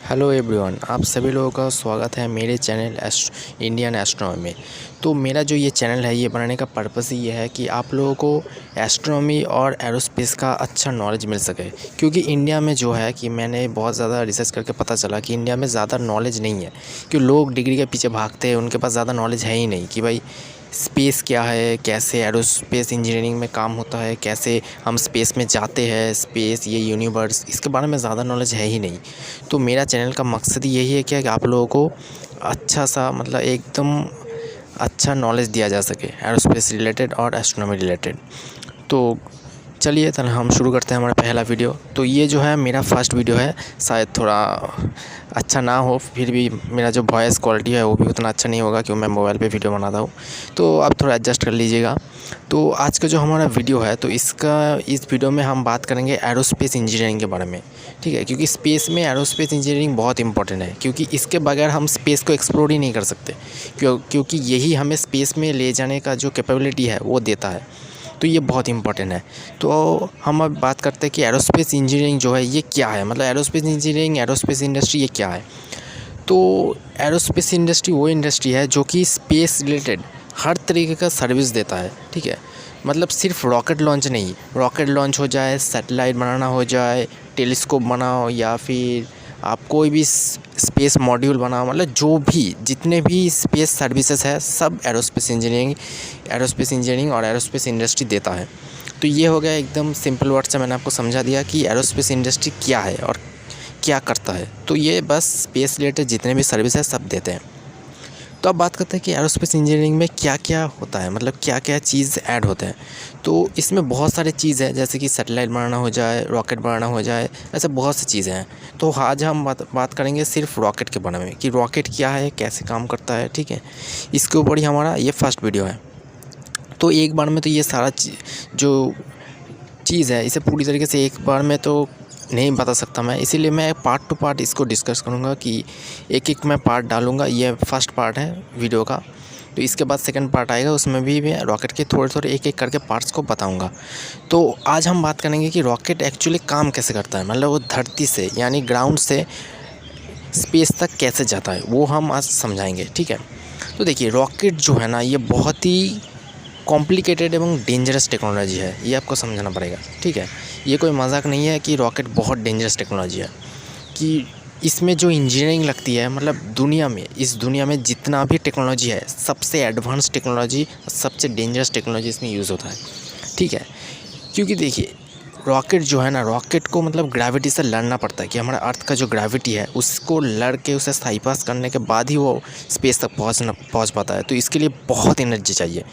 Hello everyone, आप सभी लोगों का स्वागत है मेरे चैनल इंडियन एस्ट्रोनॉमी में। तो मेरा जो ये चैनल है ये बनाने का पर्पस ही ये है कि आप लोगों को एस्ट्रोनॉमी और एरोस्पेस का अच्छा नॉलेज मिल सके। क्योंकि इंडिया में जो है कि मैंने बहुत ज़्यादा रिसर्च करके पता चला कि इंडिया में ज़्यादा नॉलेज नहीं है, कि लोग डिग्री के पीछे भागते हैं, उनके पास ज़्यादा नॉलेज है ही नहीं कि भाई स्पेस क्या है, कैसे एरोस्पेस इंजीनियरिंग में काम होता है, कैसे हम स्पेस में जाते हैं, स्पेस ये यूनिवर्स, इसके बारे में ज़्यादा नॉलेज है ही नहीं। तो मेरा चैनल का मकसद यही है कि आप लोगों को अच्छा सा मतलब एकदम अच्छा नॉलेज दिया जा सके एरोस्पेस रिलेटेड और एस्ट्रोनॉमी रिलेटेड। तो चलिए हम शुरू करते हैं हमारा पहला वीडियो। तो ये जो है मेरा फर्स्ट वीडियो है, शायद थोड़ा अच्छा ना हो, फिर भी मेरा जो वॉइस क्वालिटी है वो भी उतना अच्छा नहीं होगा क्योंकि मैं मोबाइल पे वीडियो बनाता हूँ, तो आप थोड़ा एडजस्ट कर लीजिएगा। तो आज का जो हमारा वीडियो है तो इस वीडियो में हम बात करेंगे एरोस्पेस इंजीनियरिंग के बारे में, ठीक है। क्योंकि स्पेस में एरोस्पेस इंजीनियरिंग बहुत इंपॉर्टेंट है, क्योंकि इसके बगैर हम स्पेस को एक्सप्लोर ही नहीं कर सकते, क्योंकि यही हमें स्पेस में ले जाने का जो कैपेबिलिटी है वो देता है। तो ये बहुत इंपॉर्टेंट है। तो हम अब बात करते हैं कि एरोस्पेस इंजीनियरिंग जो है ये क्या है, मतलब एरोस्पेस इंजीनियरिंग, एरोस्पेस इंडस्ट्री ये क्या है। तो एरोस्पेस इंडस्ट्री वो इंडस्ट्री है जो कि स्पेस रिलेटेड हर तरीके का सर्विस देता है, ठीक है। मतलब सिर्फ रॉकेट लॉन्च नहीं, रॉकेट लॉन्च हो जाए, सैटेलाइट बनाना हो जाए, टेलीस्कोप बनाओ, या फिर आप कोई भी स्पेस मॉड्यूल बनाओ, मतलब जो भी जितने भी स्पेस सर्विसेज है सब एरोस्पेस इंजीनियरिंग और एरोस्पेस इंडस्ट्री देता है। तो ये हो गया एकदम सिंपल वर्ड से मैंने आपको समझा दिया कि एरोस्पेस इंडस्ट्री क्या है और क्या करता है। तो ये बस स्पेस रिलेटेड जितने भी सर्विस है सब देते हैं। तो अब बात करते हैं कि एरोस्पेस इंजीनियरिंग में क्या क्या होता है, मतलब क्या क्या चीज़ ऐड होते हैं। तो इसमें बहुत सारे चीज़ है, जैसे कि सैटेलाइट बनाना हो जाए, रॉकेट बनाना हो जाए, ऐसे बहुत सी चीज़ें हैं। तो आज हम बात करेंगे सिर्फ रॉकेट के बारे में कि रॉकेट क्या है, कैसे काम करता है, ठीक है। इसके ऊपर ही हमारा ये फर्स्ट वीडियो है। तो एक बार में तो ये सारा जो चीज़ है इसे पूरी तरीके से एक बार में तो नहीं बता सकता मैं, इसीलिए मैं पार्ट टू पार्ट इसको डिस्कस करूँगा कि एक एक मैं पार्ट डालूँगा। ये फर्स्ट पार्ट है वीडियो का। तो इसके बाद सेकंड पार्ट आएगा, उसमें भी मैं रॉकेट के थोड़े थोड़े एक एक करके पार्ट्स को बताऊँगा। तो आज हम बात करेंगे कि रॉकेट एक्चुअली काम कैसे करता है, मतलब वो धरती से यानी ग्राउंड से स्पेस तक कैसे जाता है, वो हम आज समझाएँगे, ठीक है। तो देखिए रॉकेट जो है ना ये बहुत ही कॉम्प्लिकेटेड एवं डेंजरस टेक्नोलॉजी है, ये आपको समझना पड़ेगा, ठीक है। ये कोई मजाक नहीं है कि रॉकेट बहुत डेंजरस टेक्नोलॉजी है, कि इसमें जो इंजीनियरिंग लगती है, मतलब इस दुनिया में जितना भी टेक्नोलॉजी है सबसे एडवांस टेक्नोलॉजी, सबसे डेंजरस टेक्नोलॉजी इसमें यूज़ होता है, ठीक है। क्योंकि देखिए रॉकेट जो है ना, रॉकेट को मतलब ग्रेविटी से लड़ना पड़ता है, कि हमारा अर्थ का जो ग्रेविटी है उसको लड़ के उसे साईपास करने के बाद ही वो स्पेस तक पहुंच पाता है। तो इसके लिए बहुत एनर्जी चाहिए,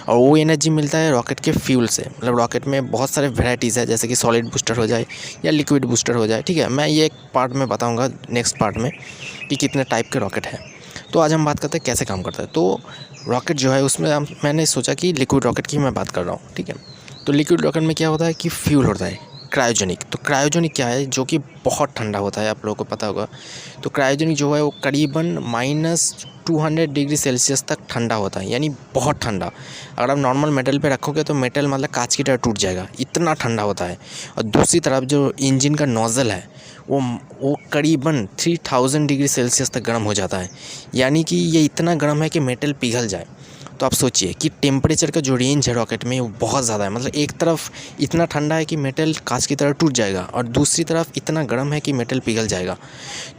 और वो एनर्जी मिलता है रॉकेट के फ्यूल से। मतलब रॉकेट में बहुत सारे वेराइटीज़ है, जैसे कि सॉलिड बूस्टर हो जाए या लिक्विड बूस्टर हो जाए, ठीक है। मैं ये एक पार्ट में बताऊँगा नेक्स्ट पार्ट में कि कितने टाइप के रॉकेट हैं। तो आज हम बात करते हैं कैसे काम करता है। तो रॉकेट जो है उसमें मैंने सोचा कि लिक्विड रॉकेट की मैं बात कर रहा हूँ, ठीक है। तो लिक्विड रॉकेट में क्या होता है कि फ्यूल होता है क्रायोजेनिक। तो क्रायोजेनिक क्या है, जो कि बहुत ठंडा होता है, आप लोगों को पता होगा। तो क्रायोजेनिक जो है वो करीबन -200 डिग्री सेल्सियस तक ठंडा होता है, यानी बहुत ठंडा। अगर आप नॉर्मल मेटल पे रखोगे तो मेटल मतलब कांच की तरह टूट जाएगा, इतना ठंडा होता है। और दूसरी तरफ जो इंजन का नोज़ल है वो करीबन 3000 डिग्री सेल्सियस तक गर्म हो जाता है, यानी कि ये इतना गर्म है कि मेटल पिघल जाए। तो आप सोचिए कि टेम्परेचर का जो रेंज है रॉकेट में वो बहुत ज़्यादा है। मतलब एक तरफ इतना ठंडा है कि मेटल कांच की तरह टूट जाएगा, और दूसरी तरफ इतना गर्म है कि मेटल पिघल जाएगा।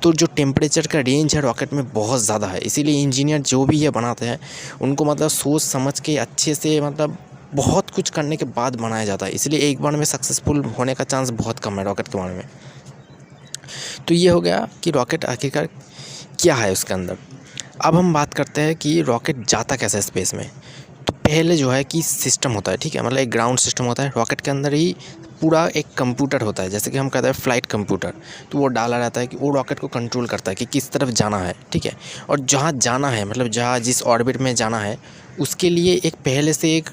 तो जो टेम्परेचर का रेंज है रॉकेट में बहुत ज़्यादा है, इसीलिए इंजीनियर जो भी ये बनाते हैं उनको मतलब सोच समझ के अच्छे से, मतलब बहुत कुछ करने के बाद बनाया जाता है। इसलिए एक बार में सक्सेसफुल होने का चांस बहुत कम है रॉकेट के बारे में। तो ये हो गया कि रॉकेट आखिरकार क्या है उसके अंदर। अब हम बात करते हैं कि रॉकेट जाता कैसे है स्पेस में। तो पहले जो है कि सिस्टम होता है, ठीक है, मतलब एक ग्राउंड सिस्टम होता है। रॉकेट के अंदर ही पूरा एक कंप्यूटर होता है, जैसे कि हम कहते हैं फ्लाइट कंप्यूटर। तो वो डाला रहता है कि वो रॉकेट को कंट्रोल करता है कि किस तरफ जाना है, ठीक है। और जहाँ जाना है, मतलब जहाँ जिस ऑर्बिट में जाना है उसके लिए एक पहले से एक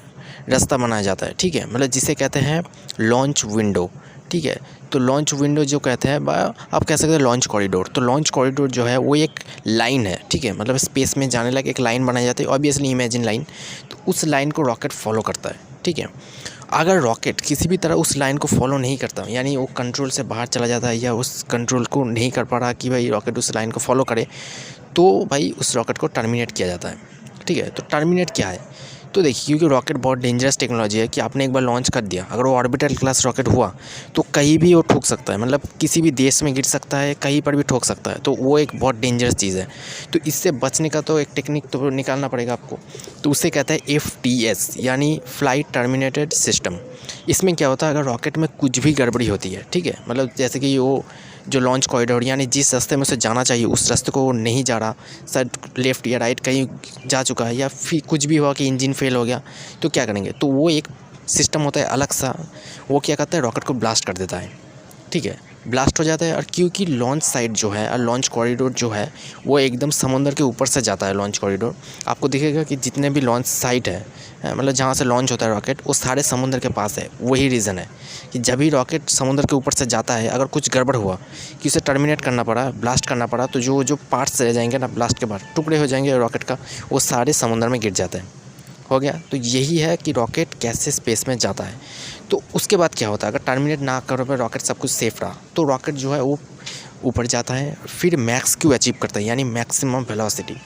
रास्ता बनाया जाता है, ठीक है। मतलब जिसे कहते हैं लॉन्च विंडो, ठीक है। तो लॉन्च विंडो जो कहते हैं आप कह सकते हैं लॉन्च कॉरिडोर। तो लॉन्च कॉरिडोर जो है वो एक लाइन है, ठीक है। मतलब स्पेस में जाने लगे एक लाइन बनाई जाती है, ऑब्वियसली इमेजिन लाइन। तो उस लाइन को रॉकेट फॉलो करता है, ठीक है। अगर रॉकेट किसी भी तरह उस लाइन को फॉलो नहीं करता, यानी वो कंट्रोल से बाहर चला जाता है या उस कंट्रोल को नहीं कर पा रहा कि भाई रॉकेट उस लाइन को फॉलो करे, तो भाई उस रॉकेट को टर्मिनेट किया जाता है। ठीक है, तो टर्मिनेट क्या है, तो देखिए क्योंकि रॉकेट बहुत डेंजरस टेक्नोलॉजी है कि आपने एक बार लॉन्च कर दिया, अगर वो ऑर्बिटल क्लास रॉकेट हुआ तो कहीं भी वो ठोक सकता है, मतलब किसी भी देश में गिर सकता है, कहीं पर भी ठोक सकता है। तो वो एक बहुत डेंजरस चीज़ है। तो इससे बचने का तो एक टेक्निक तो निकालना पड़ेगा आपको, तो उसे कहते हैं FTS यानी फ्लाइट टर्मिनेटेड सिस्टम। इसमें क्या होता है, अगर रॉकेट में कुछ भी गड़बड़ी होती है, ठीक है, मतलब जैसे कि वो जो लॉन्च कॉरिडोर यानी जिस रास्ते में उसे जाना चाहिए उस रास्ते को वो नहीं जा रहा, शायद लेफ़्ट या राइट कहीं जा चुका है, या फिर कुछ भी हुआ कि इंजन फेल हो गया, तो क्या करेंगे, तो वो एक सिस्टम होता है अलग सा, वो क्या करता है रॉकेट को ब्लास्ट कर देता है। ठीक है, ब्लास्ट हो जाता है। और क्योंकि लॉन्च साइट जो है और लॉन्च कॉरिडोर जो है वो एकदम समुद्र के ऊपर से जाता है। लॉन्च कॉरिडोर आपको दिखेगा कि जितने भी लॉन्च साइट है, मतलब जहाँ से लॉन्च होता है रॉकेट, वो सारे समुद्र के पास है। वही रीज़न है कि जब भी रॉकेट समुद्र के ऊपर से जाता है, अगर कुछ गड़बड़ हुआ कि उसे टर्मिनेट करना पड़ा, ब्लास्ट करना पड़ा, तो जो जो पार्ट्स रह जाएंगे ना ब्लास्ट के बाद, टुकड़े हो जाएंगे रॉकेट का, वो सारे समुद्र में गिर जाते हैं। हो गया। तो यही है कि रॉकेट कैसे स्पेस में जाता है। तो उसके बाद क्या होता है, अगर टर्मिनेट ना करो पर रॉकेट सब कुछ सेफ रहा, तो रॉकेट जो है वो ऊपर जाता है, फिर मैक्स क्यू अचीव करता है, यानी मैक्सिमम वेलोसिटी।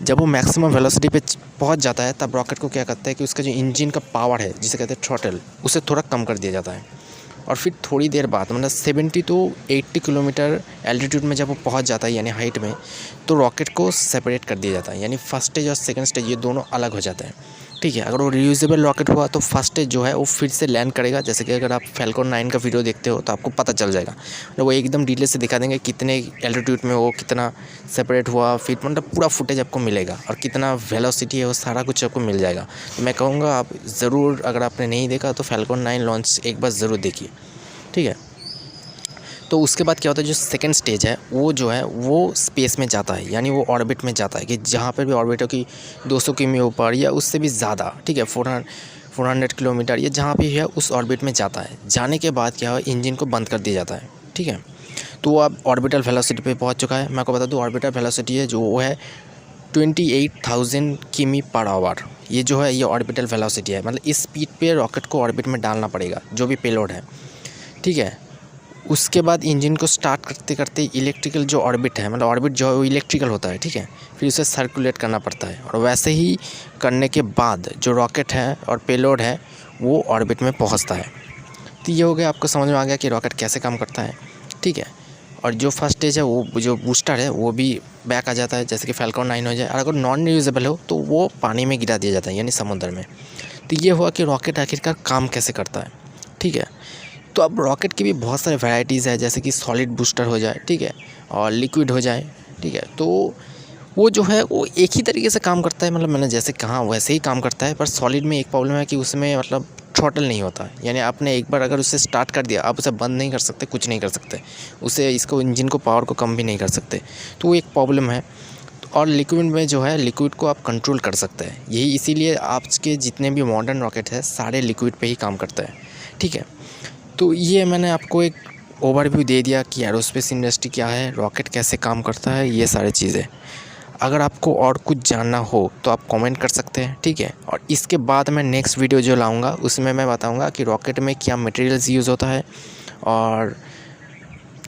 जब वो मैक्सिमम वेलोसिटी पे पहुंच जाता है, तब रॉकेट को क्या करता है कि उसका जो इंजन का पावर है, जिसे कहते हैं थ्रॉटल, उसे थोड़ा कम कर दिया जाता है। और फिर थोड़ी देर बाद, मतलब 70 to 80 किलोमीटर एल्टीट्यूड में जब वो पहुंच जाता है, यानी हाइट में, तो रॉकेट को सेपरेट कर दिया जाता है, यानी फर्स्ट स्टेज और सेकंड स्टेज ये दोनों अलग हो जाते हैं। ठीक है, अगर वो रियूजेबल रॉकेट हुआ तो फर्स्ट स्टेज जो है वो फिर से लैंड करेगा। जैसे कि अगर आप फैल्कन 9 का वीडियो देखते हो तो आपको पता चल जाएगा, वो एकदम डिटेल से दिखा देंगे कितने एल्टीट्यूड में वो कितना सेपरेट हुआ, फिर मतलब पूरा फुटेज आपको मिलेगा और कितना वेलोसिटी है वो सारा कुछ आपको मिल जाएगा। तो मैं कहूँगा आप ज़रूर, अगर आपने नहीं देखा तो फैल्कन 9 लॉन्च एक बार ज़रूर देखिए। ठीक है, तो उसके बाद क्या होता है, जो सेकंड स्टेज है वो जो है वो स्पेस में जाता है, यानी वो ऑर्बिट में जाता है, कि जहाँ पर भी ऑर्बिट हो कि 200 किमी ऊपर या उससे भी ज़्यादा, ठीक है, 400 किलोमीटर या जहाँ भी है उस ऑर्बिट में जाता है। जाने के बाद क्या हो, इंजन को बंद कर दिया जाता है। ठीक है, तो वो अब ऑर्बिटल वेलोसिटी पे पहुँच चुका है। मैं आपको बता दूँ ऑर्बिटल वेलोसिटी है जो वो है 28,000 किमी पर आवर। ये जो है ये ऑर्बिटल वेलोसिटी है, मतलब इस स्पीड पे रॉकेट को ऑर्बिट में डालना पड़ेगा जो भी पेलोड है। ठीक है, उसके बाद इंजन को स्टार्ट करते करते इलेक्ट्रिकल जो ऑर्बिट है, मतलब ऑर्बिट जो है वो इलेक्ट्रिकल होता है। ठीक है, फिर उसे सर्कुलेट करना पड़ता है, और वैसे ही करने के बाद जो रॉकेट है और पेलोड है वो ऑर्बिट में पहुंचता है। तो ये हो गया, आपको समझ में आ गया कि रॉकेट कैसे काम करता है। ठीक है, और जो फर्स्ट स्टेज है वो जो बूस्टर है वो भी बैक आ जाता है, जैसे कि फैल्कन 9 हो जाए। और अगर नॉन यूजेबल हो तो वो पानी में गिरा दिया जाता है, यानी समुद्र में। तो ये हुआ कि रॉकेट आखिरकार काम कैसे करता है। ठीक है, तो अब रॉकेट की भी बहुत सारे वैराइटीज़ है, जैसे कि सॉलिड बूस्टर हो जाए, ठीक है, और लिक्विड हो जाए। ठीक है, तो वो जो है वो एक ही तरीके से काम करता है, मतलब मैंने जैसे कहा वैसे ही काम करता है। पर सॉलिड में एक प्रॉब्लम है कि उसमें मतलब थ्रॉटल नहीं होता, यानी आपने एक बार अगर उसे स्टार्ट कर दिया, आप उसे बंद नहीं कर सकते, कुछ नहीं कर सकते उसे, इसको इंजन को पावर को कम भी नहीं कर सकते, तो वो एक प्रॉब्लम है। और लिक्विड में जो है, लिक्विड को आप कंट्रोल कर सकते हैं, यही इसीलिए आज के जितने भी मॉडर्न रॉकेट है सारे लिक्विड पे ही काम करते हैं। ठीक है, तो ये मैंने आपको एक ओवरव्यू दे दिया कि एरोस्पेस इंडस्ट्री क्या है, रॉकेट कैसे काम करता है, ये सारी चीज़ें। अगर आपको और कुछ जानना हो तो आप कमेंट कर सकते हैं। ठीक है, और इसके बाद मैं नेक्स्ट वीडियो जो लाऊंगा उसमें मैं बताऊंगा कि रॉकेट में क्या मटेरियल्स यूज़ होता है और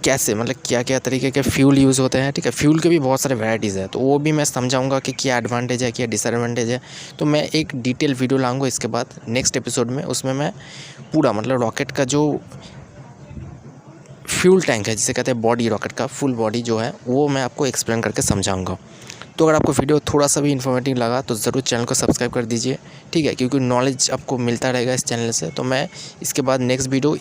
कैसे, मतलब क्या क्या तरीके के फ्यूल यूज़ होते हैं। ठीक है, फ्यूल के भी बहुत सारे वैराइटीज़ है, तो वो भी मैं समझाऊंगा कि क्या एडवांटेज है, क्या डिसएडवांटेज है। तो मैं एक डिटेल वीडियो लाऊंगा इसके बाद नेक्स्ट एपिसोड में, उसमें मैं पूरा मतलब रॉकेट का जो फ्यूल टैंक है, जिसे कहते हैं बॉडी, रॉकेट का फुल बॉडी जो है वो मैं आपको एक्सप्लेन करके समझाऊंगा। तो अगर आपको वीडियो थोड़ा सा भी इन्फॉर्मेटिव लगा तो ज़रूर चैनल को सब्सक्राइब कर दीजिए। ठीक है, क्योंकि नॉलेज आपको मिलता रहेगा इस चैनल से। तो मैं इसके बाद नेक्स्ट वीडियो,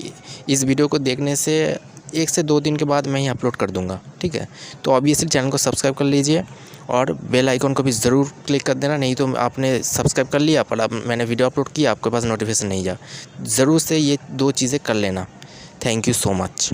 इस वीडियो को देखने से 1 से 2 दिन के बाद मैं ही अपलोड कर दूँगा। ठीक है, तो ऑब्वियसली चैनल को सब्सक्राइब कर लीजिए और बेल आइकन को भी ज़रूर क्लिक कर देना, नहीं तो आपने सब्सक्राइब कर लिया पर अब मैंने वीडियो अपलोड किया आपके पास नोटिफिकेशन नहीं जा। ज़रूर से ये 2 चीज़ें कर लेना। Thank you so much.